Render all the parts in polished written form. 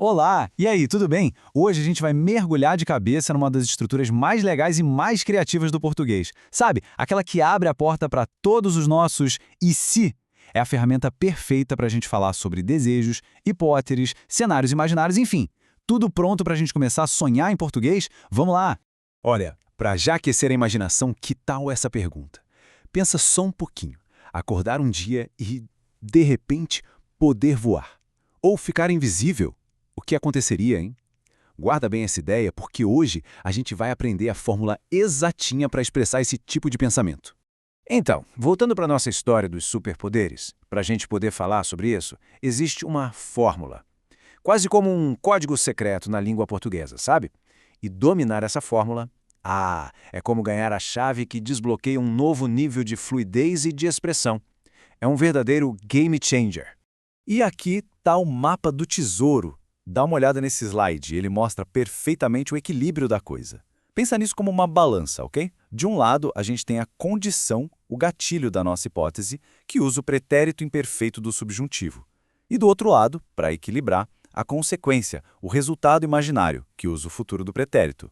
Olá! E aí, tudo bem? Hoje a gente vai mergulhar de cabeça numa das estruturas mais legais e mais criativas do português. Sabe? Aquela que abre a porta para todos os nossos "e se". É a ferramenta perfeita para a gente falar sobre desejos, hipóteses, cenários imaginários, enfim. Tudo pronto para a gente começar a sonhar em português? Vamos lá! Olha, para já aquecer a imaginação, que tal essa pergunta? Pensa só um pouquinho. Acordar um dia e, de repente, poder voar. Ou ficar invisível. O que aconteceria, hein? Guarda bem essa ideia, porque hoje a gente vai aprender a fórmula exatinha para expressar esse tipo de pensamento. Então, voltando para a nossa história dos superpoderes, para a gente poder falar sobre isso, existe uma fórmula. Quase como um código secreto na língua portuguesa, sabe? E dominar essa fórmula, é como ganhar a chave que desbloqueia um novo nível de fluidez e de expressão. É um verdadeiro game changer. E aqui está o mapa do tesouro. Dá uma olhada nesse slide, ele mostra perfeitamente o equilíbrio da coisa. Pensa nisso como uma balança, ok? De um lado, a gente tem a condição, o gatilho da nossa hipótese, que usa o pretérito imperfeito do subjuntivo. E do outro lado, para equilibrar, a consequência, o resultado imaginário, que usa o futuro do pretérito.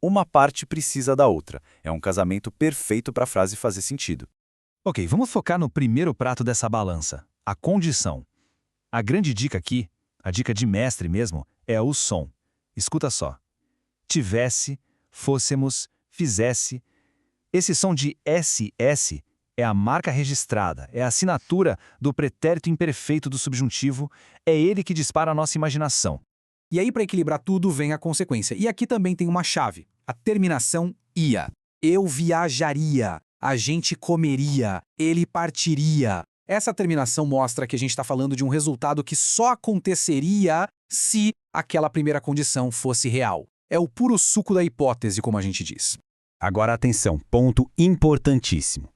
Uma parte precisa da outra. É um casamento perfeito para a frase fazer sentido. Ok, vamos focar no primeiro prato dessa balança, a condição. A grande dica aqui, a dica de mestre mesmo, é o som. Escuta só. Tivesse, fôssemos, fizesse. Esse som de SS é a marca registrada, é a assinatura do pretérito imperfeito do subjuntivo, é ele que dispara a nossa imaginação. E aí, para equilibrar tudo, vem a consequência. E aqui também tem uma chave, a terminação ia. Eu viajaria, a gente comeria, ele partiria. Essa terminação mostra que a gente está falando de um resultado que só aconteceria se aquela primeira condição fosse real. É o puro suco da hipótese, como a gente diz. Agora atenção, ponto importantíssimo.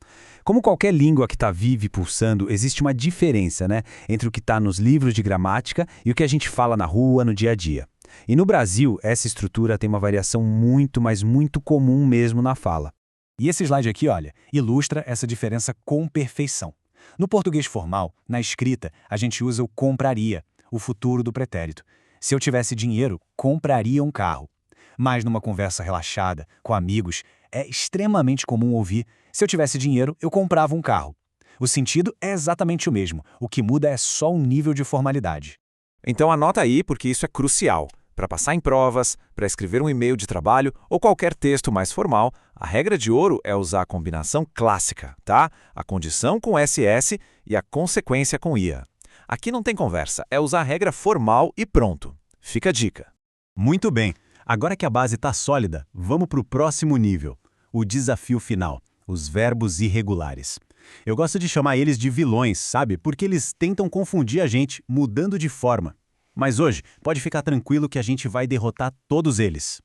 Como qualquer língua que está viva e pulsando, existe uma diferença, né, entre o que está nos livros de gramática e o que a gente fala na rua, no dia a dia. E no Brasil, essa estrutura tem uma variação muito, mas muito comum mesmo na fala. E esse slide aqui, olha, ilustra essa diferença com perfeição. No português formal, na escrita, a gente usa o compraria, o futuro do pretérito. Se eu tivesse dinheiro, compraria um carro. Mas numa conversa relaxada, com amigos, é extremamente comum ouvir: se eu tivesse dinheiro, eu comprava um carro. O sentido é exatamente o mesmo, o que muda é só o nível de formalidade. Então anota aí, porque isso é crucial. Para passar em provas, para escrever um e-mail de trabalho ou qualquer texto mais formal, a regra de ouro é usar a combinação clássica, tá? A condição com SS e a consequência com IA. Aqui não tem conversa, é usar a regra formal e pronto. Fica a dica. Muito bem. Agora que a base está sólida, vamos para o próximo nível. O desafio final, os verbos irregulares. Eu gosto de chamar eles de vilões, sabe? Porque eles tentam confundir a gente, mudando de forma. Mas hoje, pode ficar tranquilo que a gente vai derrotar todos eles.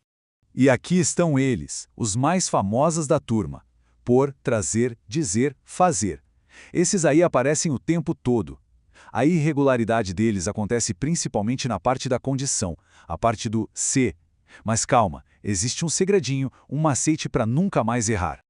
E aqui estão eles, os mais famosos da turma. Pôr, trazer, dizer, fazer. Esses aí aparecem o tempo todo. A irregularidade deles acontece principalmente na parte da condição, a parte do se. Mas calma, existe um segredinho, um macete para nunca mais errar.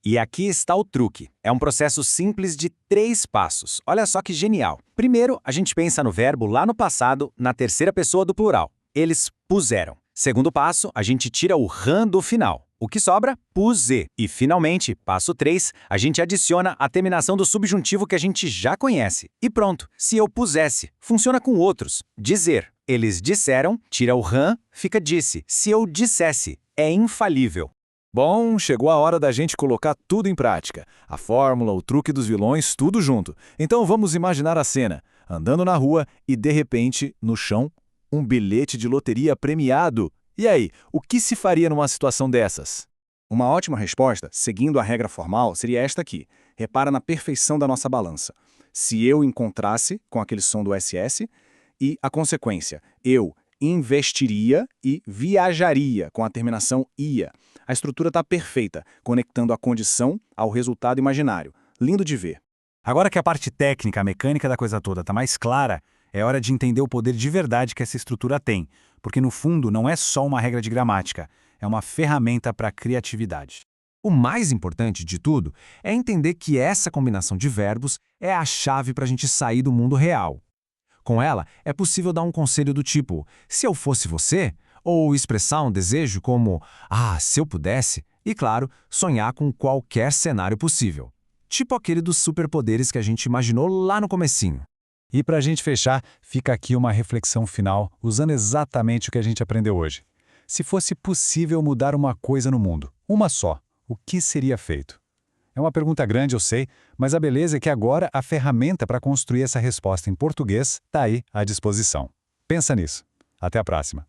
E aqui está o truque. É um processo simples de 3 passos. Olha só que genial. Primeiro, a gente pensa no verbo lá no passado, na terceira pessoa do plural. Eles puseram. Segundo passo, a gente tira o ran do final. O que sobra? Puse. E, finalmente, passo 3, a gente adiciona a terminação do subjuntivo que a gente já conhece. E pronto. Se eu pusesse, funciona com outros. Dizer. Eles disseram, tira o ran, fica disse. Se eu dissesse, é infalível. Bom, chegou a hora da gente colocar tudo em prática. A fórmula, o truque dos vilões, tudo junto. Então vamos imaginar a cena. Andando na rua e, de repente, no chão, um bilhete de loteria premiado. E aí, o que se faria numa situação dessas? Uma ótima resposta, seguindo a regra formal, seria esta aqui. Repara na perfeição da nossa balança. Se eu encontrasse, com aquele som do SS, e a consequência, eu investiria e viajaria, com a terminação ia. A estrutura está perfeita, conectando a condição ao resultado imaginário. Lindo de ver. Agora que a parte técnica, a mecânica da coisa toda está mais clara, é hora de entender o poder de verdade que essa estrutura tem, porque no fundo não é só uma regra de gramática, é uma ferramenta para a criatividade. O mais importante de tudo é entender que essa combinação de verbos é a chave para a gente sair do mundo real. Com ela, é possível dar um conselho do tipo, se eu fosse você, ou expressar um desejo como, se eu pudesse, e claro, sonhar com qualquer cenário possível. Tipo aquele dos superpoderes que a gente imaginou lá no comecinho. E para a gente fechar, fica aqui uma reflexão final, usando exatamente o que a gente aprendeu hoje. Se fosse possível mudar uma coisa no mundo, uma só, o que seria feito? É uma pergunta grande, eu sei, mas a beleza é que agora a ferramenta para construir essa resposta em português está aí à disposição. Pensa nisso. Até a próxima.